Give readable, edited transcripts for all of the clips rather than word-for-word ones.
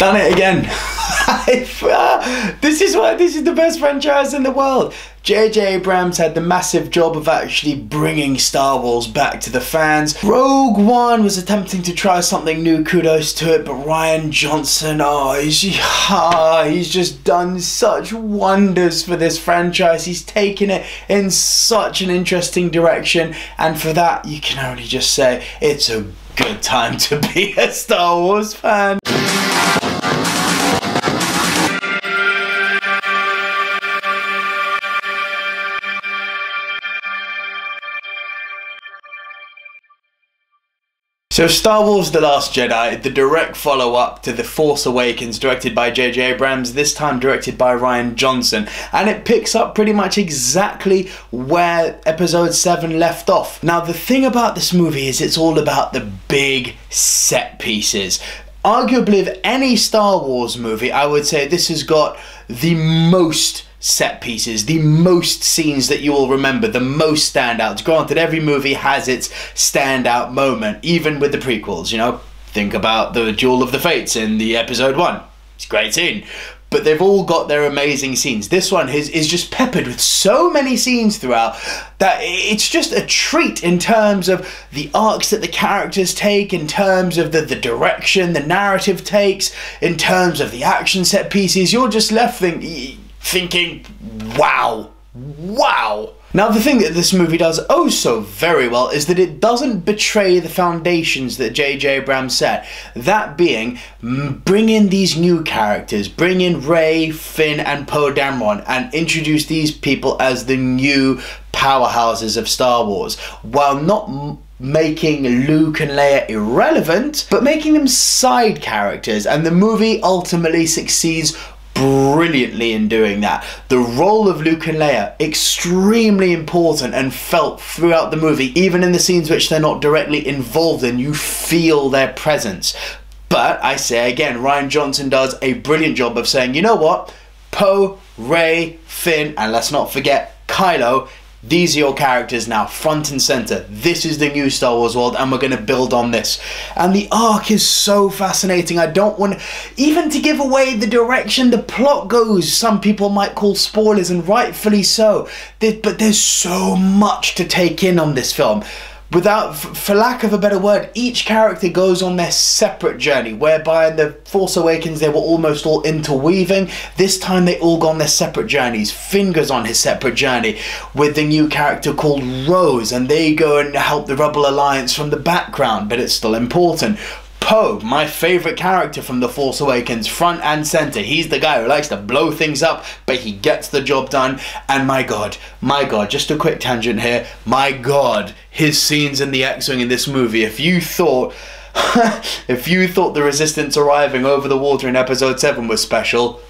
Done it again. This is the best franchise in the world. J.J. Abrams had the massive job of actually bringing Star Wars back to the fans. Rogue One was attempting to try something new, kudos to it, but Rian Johnson, he's just done such wonders for this franchise. He's taken it in such an interesting direction, and for that you can only just say it's a good time to be a Star Wars fan. So Star Wars The Last Jedi, the direct follow-up to The Force Awakens, directed by J.J. Abrams, this time directed by Rian Johnson, and it picks up pretty much exactly where Episode 7 left off. Now the thing about this movie is it's all about the big set pieces. Arguably of any Star Wars movie, I would say this has got the most set pieces, the most scenes that you will remember, the most standouts. Granted, every movie has its standout moment, even with the prequels, you know. Think about the Duel of the Fates in the Episode 1. It's a great scene. But they've all got their amazing scenes. This one is just peppered with so many scenes throughout that it's just a treat in terms of the arcs that the characters take, in terms of the direction the narrative takes, in terms of the action set pieces. You're just left thinking, wow. Now the thing that this movie does oh so very well is that it doesn't betray the foundations that J.J. Abrams set. That being, bring in these new characters, bring in Rey, Finn and Poe Dameron, and introduce these people as the new powerhouses of Star Wars, while not making Luke and Leia irrelevant, but making them side characters, and the movie ultimately succeeds brilliantly in doing that. The role of Luke and Leia, extremely important and felt throughout the movie. Even in the scenes which they're not directly involved in, you feel their presence. But I say again, Rian Johnson does a brilliant job of saying, you know what, Poe, Rey, Finn, and let's not forget Kylo, these are your characters now, front and center. This is the new Star Wars world and we're going to build on this. And the arc is so fascinating. I don't want even to give away the direction the plot goes. Some people might call spoilers, and rightfully so. But there's so much to take in on this film. For lack of a better word, each character goes on their separate journey, whereby in The Force Awakens they were almost all interweaving. This time they all go on their separate journeys. Finn goes on his separate journey with the new character called Rose, and they go and help the Rebel Alliance from the background, but it's still important. Poe, my favourite character from The Force Awakens, front and centre. He's the guy who likes to blow things up, but he gets the job done. And my god, just a quick tangent here, my god, his scenes in the X-Wing in this movie, if you thought the Resistance arriving over the water in Episode 7 was special,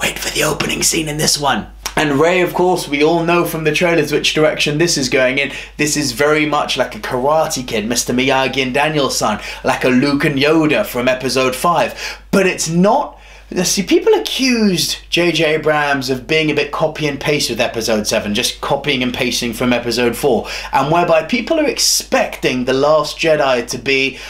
wait for the opening scene in this one. And Rey, of course, we all know from the trailers which direction this is going in. This is very much like a Karate Kid, Mr. Miyagi and Daniel-san, like a Luke and Yoda from Episode 5. But it's not. See, people accused J.J. Abrams of being a bit copy and paste with Episode 7, just copying and pasting from Episode 4, and whereby people are expecting The Last Jedi to be,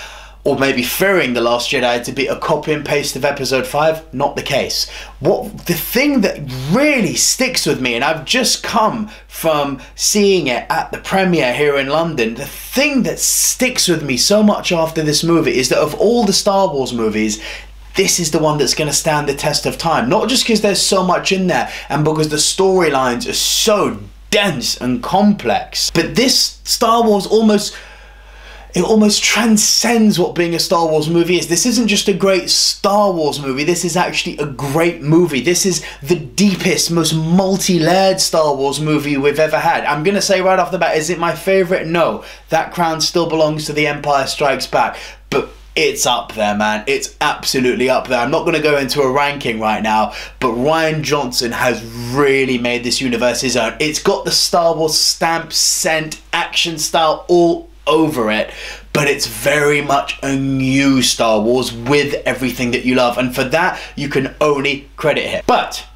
or maybe fearing The Last Jedi to be, a copy and paste of Episode 5. Not the case. The thing that really sticks with me, and I've just come from seeing it at the premiere here in London, the thing that sticks with me so much after this movie is that of all the Star Wars movies, this is the one that's going to stand the test of time. Not just because there's so much in there and because the storylines are so dense and complex, but this Star Wars almost transcends what being a Star Wars movie is. This isn't just a great Star Wars movie, this is actually a great movie. This is the deepest, most multi-layered Star Wars movie we've ever had. I'm gonna say right off the bat, is it my favourite? No. That crown still belongs to The Empire Strikes Back. But it's up there, man. It's absolutely up there. I'm not going to go into a ranking right now, but Rian Johnson has really made this universe his own. It's got the Star Wars stamp, scent, action style all over it, but it's very much a new Star Wars with everything that you love, and for that you can only credit him. But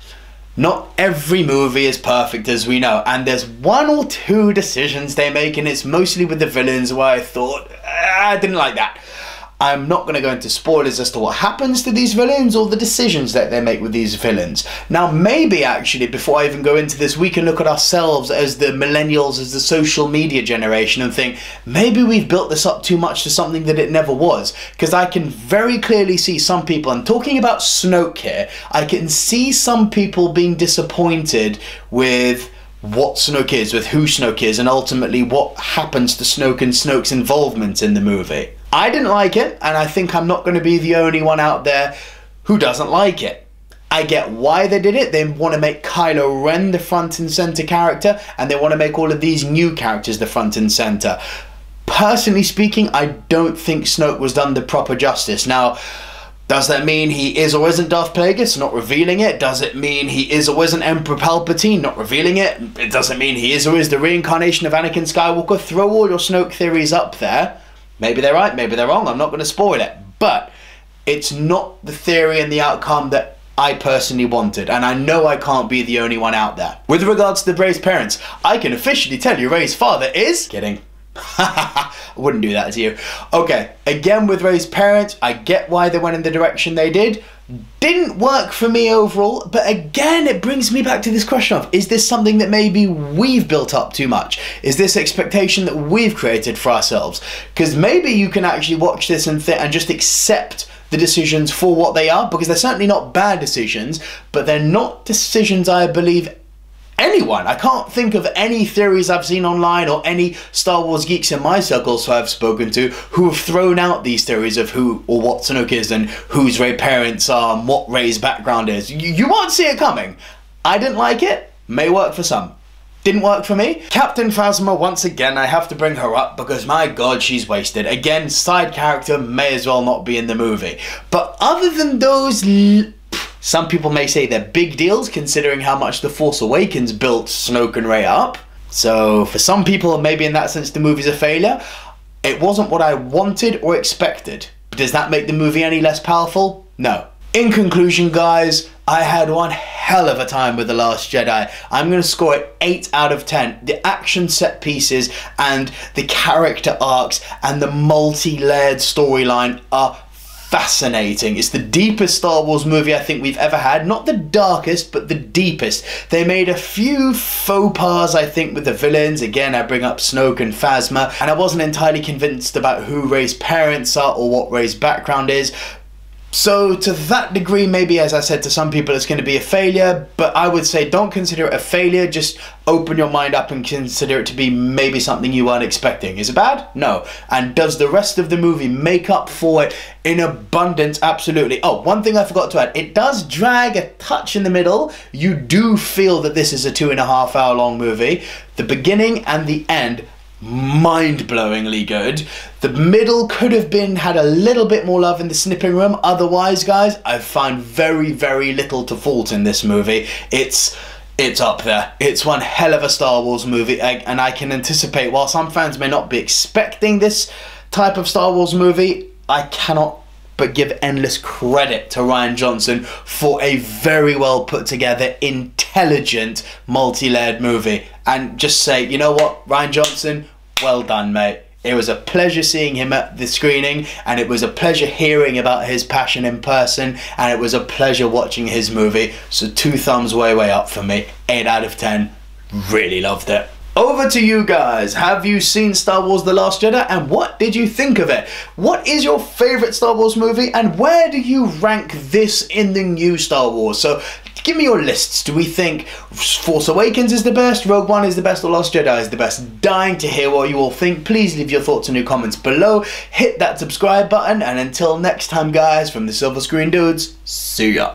not every movie is perfect, as we know, and there's one or two decisions they make, and it's mostly with the villains where I thought, I didn't like that. I'm not going to go into spoilers as to what happens to these villains or the decisions that they make with these villains. Now, maybe actually, before I even go into this, we can look at ourselves as the millennials, as the social media generation, and think, maybe we've built this up too much to something that it never was. Because I can very clearly see some people, and talking about Snoke here, I can see some people being disappointed with what Snoke is, with who Snoke is, and ultimately what happens to Snoke and Snoke's involvement in the movie. I didn't like it, and I think I'm not going to be the only one out there who doesn't like it. I get why they did it. They want to make Kylo Ren the front and center character, and they want to make all of these new characters the front and center. Personally speaking, I don't think Snoke was done the proper justice. Now, does that mean he is or isn't Darth Plagueis? Not revealing it. Does it mean he is or isn't Emperor Palpatine? Not revealing it. It doesn't mean he is or is the reincarnation of Anakin Skywalker. Throw all your Snoke theories up there. Maybe they're right, maybe they're wrong. I'm not going to spoil it. But it's not the theory and the outcome that I personally wanted, and I know I can't be the only one out there. With regards to Rey's parents, I can officially tell you Rey's father is... Kidding. I wouldn't do that to you. Okay, again with Rey's parents, I get why they went in the direction they did. Didn't work for me overall, but again it brings me back to this question of, is this something that maybe we've built up too much? Is this expectation that we've created for ourselves? Because maybe you can actually watch this and just accept the decisions for what they are, because they're certainly not bad decisions, but they're not decisions I believe anyone. I can't think of any theories I've seen online or any Star Wars geeks in my circles who I've spoken to who have thrown out these theories of who or what Snoke is and whose Rey parents are and what Rey's background is. You won't see it coming. I didn't like it. May work for some. Didn't work for me. Captain Phasma, once again, I have to bring her up because my god, she's wasted. Again, side character, may as well not be in the movie. But other than those... Some people may say they're big deals considering how much The Force Awakens built Snoke and Rey up. So for some people, maybe in that sense the movie's a failure. It wasn't what I wanted or expected. But does that make the movie any less powerful? No. In conclusion, guys, I had one hell of a time with The Last Jedi. I'm going to score it 8 out of 10. The action set pieces and the character arcs and the multi-layered storyline are fascinating. It's the deepest Star Wars movie I think we've ever had. Not the darkest, but the deepest. They made a few faux pas, I think, with the villains. Again, I bring up Snoke and Phasma, and I wasn't entirely convinced about who Rey's parents are or what Rey's background is. So to that degree, maybe, as I said, to some people it's going to be a failure, but I would say don't consider it a failure, just open your mind up and consider it to be maybe something you weren't expecting. Is it bad? No. And does the rest of the movie make up for it in abundance? Absolutely. Oh, one thing I forgot to add, it does drag a touch in the middle. You do feel that this is a 2.5 hour long movie. The beginning and the end, mind-blowingly good. The middle could have had a little bit more love in the snipping room. Otherwise, guys, I've found very, very little to fault in this movie. It's up there. It's one hell of a Star Wars movie, and I can anticipate, while some fans may not be expecting this type of Star Wars movie, I cannot but give endless credit to Rian Johnson for a very well put together, intelligent, multi-layered movie. And just say, you know what, Rian Johnson, well done, mate. It was a pleasure seeing him at the screening, and it was a pleasure hearing about his passion in person, and it was a pleasure watching his movie. So 2 thumbs way up for me. 8 out of 10. Really loved it. Over to you guys. Have you seen Star Wars The Last Jedi, and what did you think of it? What is your favourite Star Wars movie, and where do you rank this in the new Star Wars? So give me your lists. Do we think Force Awakens is the best, Rogue One is the best, or Last Jedi is the best? Dying to hear what you all think. Please leave your thoughts in the comments below. Hit that subscribe button, and until next time, guys, from the Silver Screen Dudes, see ya.